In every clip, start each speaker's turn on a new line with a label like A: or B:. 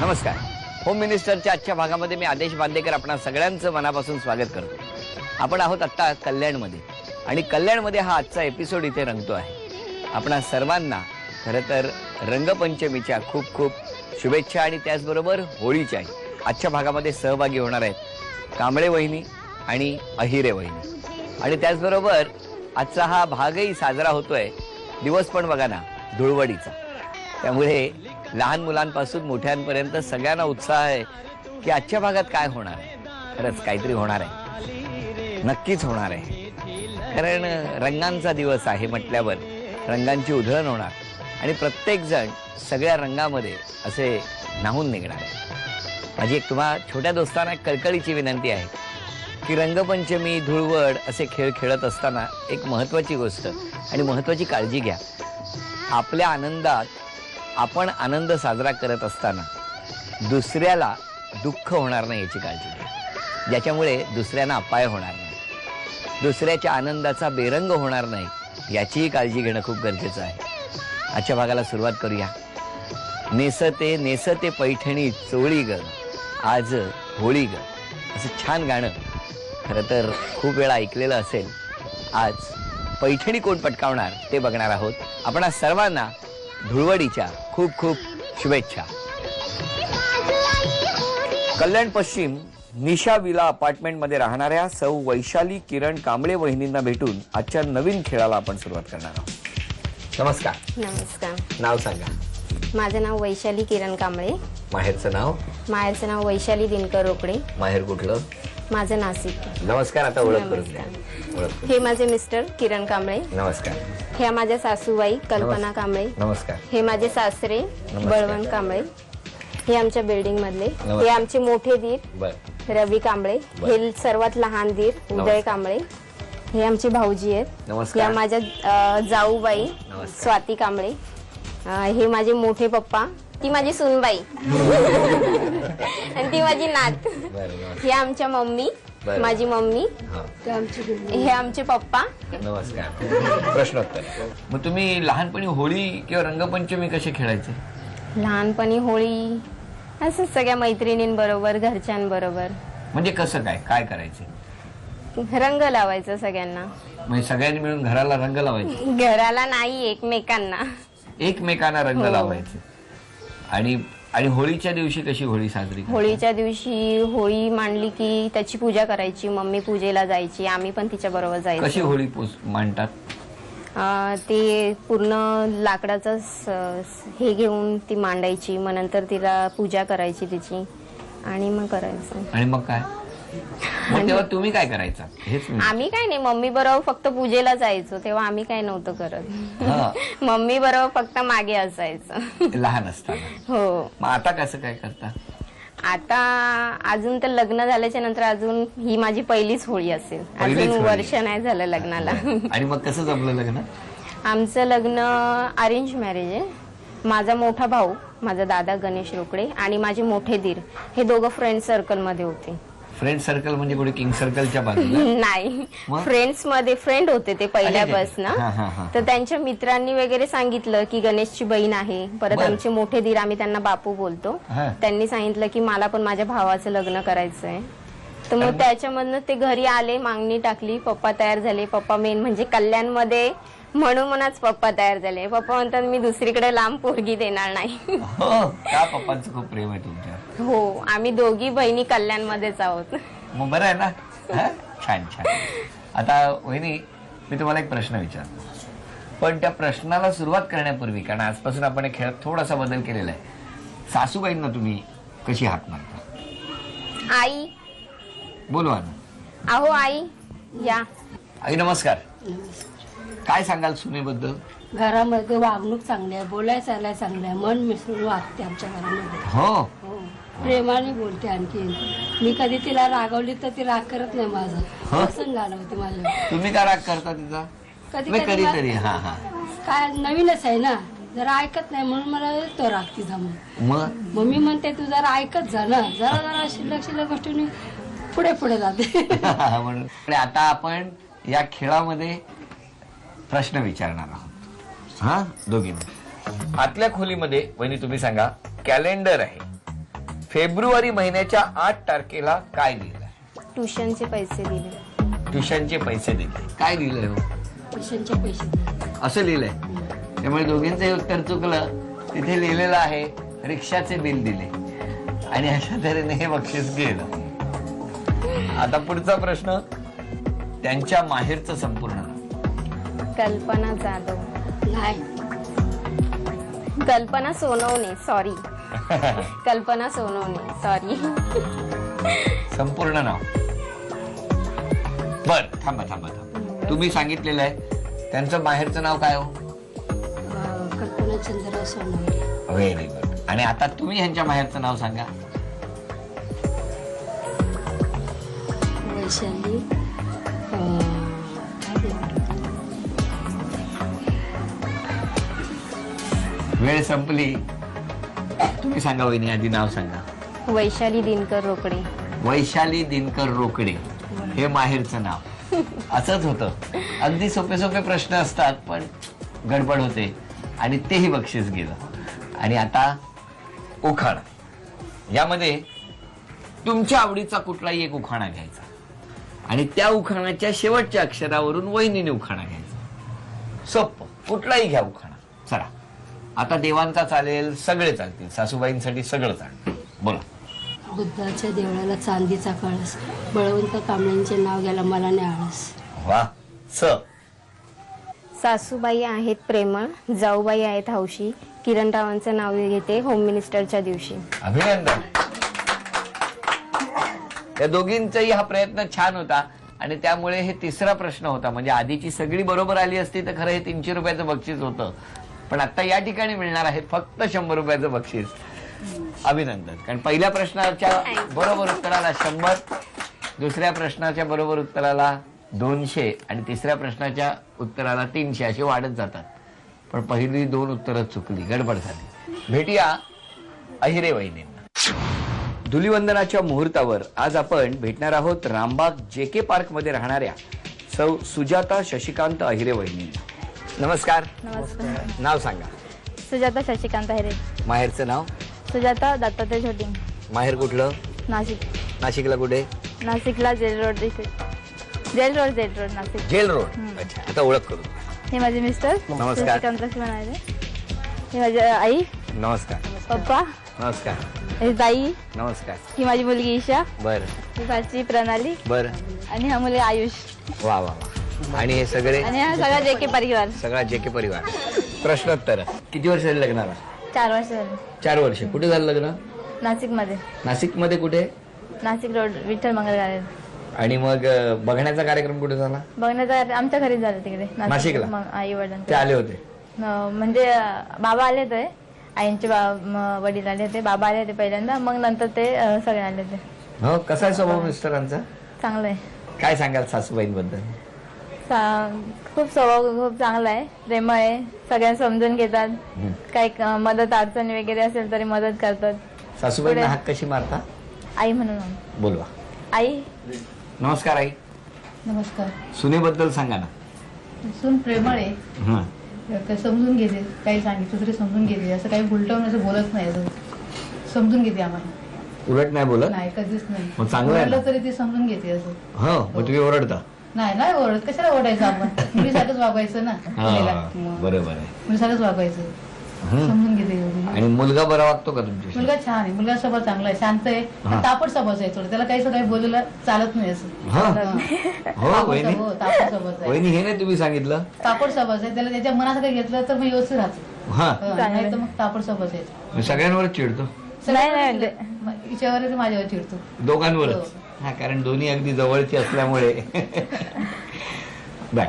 A: नमस्कार. होम मिनिस्टरच्या आजच्या भागामध्ये मी आदेश बांदेकर आपणा सगळ्यांचं मनापासून स्वागत करतो. आपण आहोत आता कल्याणमध्ये आणि कल्याणमध्ये हा आजचा एपिसोड इथे रंगतो आहे. आपणा सर्वांना खरं तर रंगपंचमीच्या खूप खूप शुभेच्छा आणि त्याचबरोबर होळीच्याही. आजच्या भागामध्ये सहभागी होणार आहेत कांबळे वहिनी आणि अहिरे वहिनी आणि त्याचबरोबर आजचा हा भागही साजरा होतोय दिवस पण बघा ना धुळवडीचा. त्यामुळे लहान मुलांपासून मोठ्यांपर्यंत सगळ्यांना उत्साह आहे की आजच्या भागात काय होणार आहे. खरंच काहीतरी होणार आहे, नक्कीच होणार आहे. कारण रंगांचा दिवस आहे म्हटल्यावर रंगांची उधळण होणार आणि प्रत्येक जण सगळ्या रंगामध्ये असे न्हावून निघणार आहे. माझी एक तुम्हा छोट्या दोस्तांना कळकळीची विनंती आहे की रंगपंचमी धुळवड असे खेळ खेळत असताना एक महत्त्वाची गोष्ट आणि महत्त्वाची काळजी घ्या. आपल्या आनंदात आपण आनंद साजरा करत असताना दुसऱ्याला दुःख होणार नाही याची काळजी घ्या. ज्याच्यामुळे दुसऱ्यांना अपाय होणार नाही, दुसऱ्याच्या आनंदाचा बेरंग होणार नाही याचीही काळजी घेणं खूप गरजेचं आहे. आजच्या भागाला सुरुवात करूया. नेसते नेसते पैठणी चोळी ग आज होळी ग असं छान गाणं खरं तर खूप वेळा ऐकलेलं असेल. आज पैठणी कोण पटकावणार ते बघणार आहोत. आपणा सर्वांना धुळवडीच्या खूप खूप शुभेच्छा. कल्याण पश्चिम निशा विला अपार्टमेंटमध्ये राहणाऱ्या सौ वैशाली किरण कांबळे वहिनींना भेटून आजच्या नवीन खेळाला आपण सुरुवात करणार आहोत. नमस्कार.
B: नमस्कार.
A: नाव सांगा.
B: माझं नाव वैशाली किरण कांबळे.
A: माहेरचं नाव?
B: माहेरचं नाव वैशाली दिनकर रोकडे.
A: माहेर कुठलं?
B: माझं नाशिक.
A: नमस्कार. आता ओळख करून द्या.
B: हे माझे मिस्टर किरण कांबळे.
A: नमस्कार.
B: ह्या माझ्या सासूबाई कल्पना कांबळे.
A: नमस्कार.
B: हे माझे सासरे बळवंत कांबळे. हे आमच्या बिल्डिंग मधले. हे आमचे मोठे दीर रवी कांबळे. हे सर्वात लहान दीर उदय कांबळे. हे आमचे भाऊजी आहेत. या माझ्या जाऊबाई स्वाती कांबळे. हे माझे मोठे पप्पा, ती माझी सुनबाई आणि ती माझी नात. हे आमच्या मम्मी, माझी मम्मी, हे आमचे पप्पा.
A: नमस्कार. प्रश्नोत्तर. मग तुम्ही लहानपणी होळी किंवा रंगपंचमी कसे खेळायचे?
B: लहानपणी होळी असं सगळ्या मैत्रिणींबरोबर घरच्यांबरोबर.
A: म्हणजे कसं काय काय करायचे?
B: रंग लावायचं सगळ्यांना.
A: म्हणजे सगळ्यांनी मिळून घराला रंग लावायचे?
B: घराला नाही, एकमेकांना.
A: एकमेकांना रंग लावायचे. आणि आणि होळीच्या दिवशी कशी होळी साजरी?
B: होळीच्या दिवशी होळी मांडली की त्याची पूजा करायची. मम्मी पूजेला जायची, आम्ही पण तिच्या बरोबर जायचो.
A: कशी होळी मांडतात?
B: ते पूर्ण लाकडाचं हे घेऊन ती मांडायची. मग नंतर तिला पूजा करायची तिची आणि मग करायचं.
A: आणि मग काय? मग तेव्हा तुम्ही काय करायचा? हेच
B: आम्ही काय नाही, मम्मी बरोबर फक्त पूजेला जायचो. तेव्हा आम्ही काय नव्हतं करत. मम्मी बरोबर फक्त मागे असायचं
A: लहान असताना.
B: हो.
A: मग आता कसं काय करता?
B: आता अजून तर लग्न झाल्याच्या नंतर अजून ही माझी पहिलीच होळी असेल. अजून वर्ष नाही झालं लग्नाला.
A: आणि मग कसं जमलं लग्न?
B: आमचं लग्न अरेंज मॅरेज आहे. माझा मोठा भाऊ, माझा दादा गणेश रोकडे आणि माझे मोठे दीर हे दोघं फ्रेंड सर्कल मध्ये होते.
A: फ्रेंड सर्कल म्हणजे कुठे किंग सर्कलच्या बाजूला?
B: नाही, फ्रेंड्स मध्ये फ्रेंड होते ते पहिल्यापासून. तर त्यांच्या मित्रांनी वगैरे सांगितलं की गणेशची बहीण आहे. परत आमचे मोठे दीर, आम्ही त्यांना बापू बोलतो, त्यांनी सांगितलं की मला पण माझ्या भावाचं लग्न करायचंय. तर मग त्याच्यामधनं ते घरी आले, मागणी टाकली, पप्पा तयार झाले. पप्पा मेन म्हणजे कल्याणमध्ये म्हणूनच पप्पा तयार झाले. पप्पा म्हणतात मी दुसरीकडे लांब पोरगी देणार नाही.
A: का? पप्पांचं खूप प्रेम आहे तुमच्या?
B: हो, आम्ही दोघी बहिणी कल्याणमध्येच आहोत.
A: मग बरं आहे ना. छान छान. आता वहिनी, मी तुम्हाला एक प्रश्न विचारतो, पण त्या प्रश्नाला सुरुवात करण्यापूर्वी, कारण आजपासून आपण या खेळात थोडासा बदल केलेला आहे, सासूबाईंना तुम्ही कशी हाक मारता?
B: आई
A: बोलवा ना.
B: अहो आई या.
A: आई नमस्कार. काय सांगाल सुनेबद्दल?
C: घरामध्ये वागणूक चांगली आहे, बोलायला चालायला चांगलं आहे, मन मिसळून वागते आमच्या घरामध्ये.
A: हो,
C: प्रेमाने बोलते. आणखी मी कधी तिला रागवली तर ती राग करत नाही. माझं असं घालवते माझं.
A: तुम्ही का राग करता तिचा?
C: कधी
A: कधीतरी.
C: काय नवीनच आहे ना, जरा ऐकत नाही म्हणून मला तो राग तिचा. मग मी म्हणते तू जरा ऐकत जा ना, जरा जरा शिल्लक शिल्लक गोष्टी पुढे पुढे जाते.
A: म्हणून आता आपण या खेळामध्ये प्रश्न विचारणार आहोत. दोघींना. आतल्या खोलीमध्ये वहिनी तुम्ही सांगा, कॅलेंडर आहे फेब्रुवारी महिन्याच्या 8 तारखेला काय लिहिलंय?
B: ट्युशनचे पैसे दिले.
A: ट्युशनचे पैसे दिले. काय लिहिलंय हो?
C: ट्युशनचे पैसे दिले.
A: असं लिहिलंय. त्यामुळे दोघींचंही उत्तर चुकलं. तिथे लिहिलेलं आहे रिक्षाचे बिल दिले. आणि अशा तऱ्हेने हे बक्षीस गेलं. आता पुढचा प्रश्न, त्यांच्या माहेरचं संपूर्ण नाव.
B: कल्पना जाधव.
C: नाही.
B: कल्पना सोनवणे, सॉरी. कल्पना सोनवणे, सॉरी.
A: संपूर्ण नाव. बर, थांबा थांबा थांबा. तुम्ही सांगितलेलं आहे त्यांचं माहेरचं नाव काय हो?
C: कल्पना चंद्रराव सोनवणे.
A: Very good. आणि आता तुम्ही ह्यांच्या माहेरचं नाव सांगा.
C: वैशाली
A: वेळ संपली. तुम्ही सांगा वहिनी, आधी नाव सांगा.
B: वैशाली दिनकर रोकडे.
A: वैशाली दिनकर रोकडे हे माहेरचं नाव. असंच होतं. अगदी सोपे सोपे प्रश्न असतात पण गडबड होते आणि तेही बक्षीस गेलं. आणि आता उखाणा. यामध्ये तुमच्या आवडीचा कुठलाही एक उखाणा घ्यायचा आणि त्या उखाणाच्या शेवटच्या अक्षरावरून वहिनीने उखाणा घ्यायचा. सोपं, कुठलाही घ्या उखाणा. चला, आता देवांचा चालेल, सगळे चालतील. सासूबाईंसाठी सगळं चालतं. बोला.
C: बुद्धाच्या देवळाला चांदीचा कळस, बळवंत कांबळ्यांचे नाव घ्यायला मला नाही आळस.
A: वा. स.
B: सासूबाई आहेत प्रेमळ, जाऊबाई आहेत हौशी, किरणरावांचं नाव घेते होम मिनिस्टरच्या दिवशी.
A: अभिनंदन. या दोघींचाही हा प्रयत्न छान होता आणि त्यामुळे हे तिसरा प्रश्न होता. म्हणजे आधीची सगळी बरोबर आली असती तर खरं हे 300 रुपयाचं बक्षीस होतं. पण आता या ठिकाणी मिळणार आहे फक्त 100 रुपयाचं बक्षीस. अभिनंदन. कारण पहिल्या प्रश्नाच्या बरोबर उत्तराला 100, दुसऱ्या प्रश्नाच्या बरोबर उत्तराला 200 आणि तिसऱ्या प्रश्नाच्या उत्तराला 300 असे वाढत जातात. पण पहिली 2 उत्तरं चुकली, गडबड झाली. भेटूया अहिरे वहिनींना. धुलिवंदनाच्या मुहूर्तावर आज आपण भेटणार आहोत रामबाग JK पार्क मध्ये राहणाऱ्या सौ सुजाता शशिकांत अहिरे वहिनींना. नमस्कार.
B: नमस्कार.
A: नाव सांगा.
B: सुजाता शशिकांत अहिरे.
A: माहेरचं नाव?
B: सुजाता दत्तात्रय झोटिंग.
A: माहेर कुठलं?
B: नाशिक.
A: नाशिकला कुठे?
B: नाशिकला Jail Road. Jail Road Nashik.
A: Jail Road. अच्छा, आता ओळख करू.
B: हे माझे मिस्टर
A: नमस्कार.
B: शशिकांत लक्ष्मण अहिरे. हे माझी आई.
A: नमस्कार.
B: पप्पा.
A: नमस्कार.
B: हे ताई.
A: नमस्कार.
B: ही माझी मुलगी ईशा.
A: बर
B: ही माझी प्रणाली.
A: बर.
B: आणि हा मुलगा आयुष.
A: वा वा वा. आणि हे सगळे?
B: आणि हा सगळा JK परिवार.
A: सगळा JK परिवार. प्रश्नोत्तर. किती वर्ष झाली लग्नाला?
B: 4 वर्ष झाली.
A: 4 वर्ष. कुठे झालं लग्न?
B: नाशिक मध्ये.
A: नाशिक मध्ये कुठे?
B: नाशिक रोड विठ्ठल मंगल गार्डन.
A: आणि मग बघण्याचा कार्यक्रम कुठे झाला?
B: बघण्याचा आमच्या घरी झालं तिकडे
A: नाशिकला?
B: आई वडील
A: ते आले होते?
B: म्हणजे बाबा आले होते, आईंचे वडील आले होते, बाबा आले होते पहिल्यांदा, मग नंतर ते सगळे आले होते.
A: हो. कसा आहे स्वभाव मिस्टरांचा?
B: चांगलं आहे.
A: काय सांगाल सासूबाईंबद्दल?
B: खूप स्वभाव खूप चांगला आहे, प्रेमळ आहे, सगळ्यांना समजून घेतात. काही मदत अडचण वगैरे असेल तरी मदत करतात.
A: सासूबाईंना हाक कशी मारता?
B: आई म्हणून.
A: बोलवा.
B: आई.
A: नमस्कार आई.
C: नमस्कार.
A: सुनेबद्दल सांगा ना.
C: सून प्रेमळ आहे,
A: हं.
C: समजून घेते, काही सांगितलं तरी समजून घेते, असं काही उलटवून असं बोलत नाही, समजून घेते आम्हाला.
A: उलट नाही बोलत?
C: नाही, कधीच नाही.
A: मग चांगलं आहे ना.
C: ओरडलं तरी ती समजून घेते असं.
A: हो. मग तुम्ही ओरडता?
C: नाही नाही ओरडत, कशाला ओरडायचं आपण, मुलीसारखंच वागायचं ना.
A: बरोबर आहे.
C: मुलीसारखंच वागायचं,
A: हं.
C: समजून घेते एवढी.
A: आणि मुलगा बरा वागतो का तुमच्याशी?
C: मुलगा छान आहे, मुलगा स्वभाव चांगला आहे, शांत आहे,
A: हा.
C: तापट स्वभाव आहे थोडं, त्याला काही काही बोललेलं चालत नाही असं.
A: हा. हो
C: तापट
A: वहिनी.
C: स्वभाव, तापट स्वभाव आहे.
A: वहिनी हे नाही तुम्ही सांगितलं?
C: तापट स्वभाव आहे, त्याला त्याच्या मनासारखं घेतलं तर मग व्यवस्थित राहतो.
A: हा.
C: नाही तर मग तापट स्वभाव आहे.
A: मी सगळ्यांवरच चिडतो?
C: हिच्यावर माझ्यावर चिडतो.
A: दोघांवरच? हा, कारण दोन्ही अगदी जवळची असल्यामुळे. बर.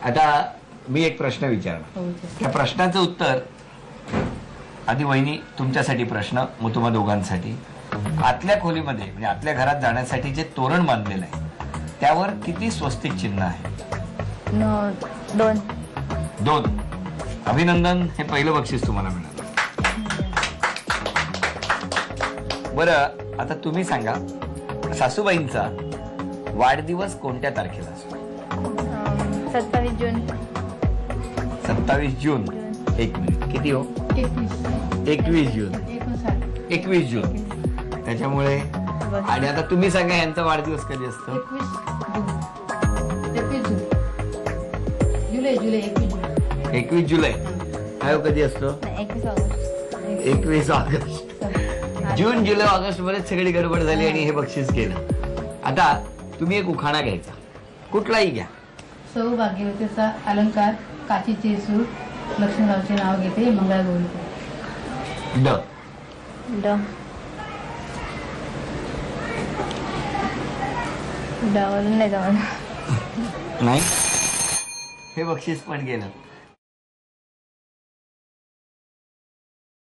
A: आता मी एक प्रश्न विचारणार.
C: हो.
A: त्या प्रश्नाचं उत्तर आधी वहिनी तुमच्यासाठी प्रश्न, मग तुम्हा दोघांसाठी. आतल्या खोलीमध्ये म्हणजे आतल्या घरात जाण्यासाठी जे तोरण बांधलेलं आहे त्यावर किती स्वस्तिक चिन्ह आहे?
B: 2.
A: 2. अभिनंदन. हे पहिलं बक्षीस तुम्हाला मिळालं. बरं, आता तुम्ही सांगा सासूबाईंचा वाढदिवस कोणत्या तारखेला असतो?
B: 27 जून.
A: 27 जून. 1 मिनिट. किती हो?
C: 21.
A: 21 जून.
C: 59.
A: 21 जून. त्याच्यामुळे आणि आता तुम्ही सांगा यांचा वाढदिवस कधी असतो? 21 जुलै. काय कधी असतो? 21 ऑगस्ट. जून जुलै ऑगस्ट मध्ये सगळी गडबड झाली आणि हे बक्षीस केलं. आता तुम्ही एक उखाणा घ्यायचा, कुठलाही घ्या.
D: सौभाग्यवतीचा अलंकार, काचीचे सूर, लक्ष्मणरावचे नाव घेते, मंगळागौरी.
B: नाही
A: नाही, हे बक्षीस पण गेलं.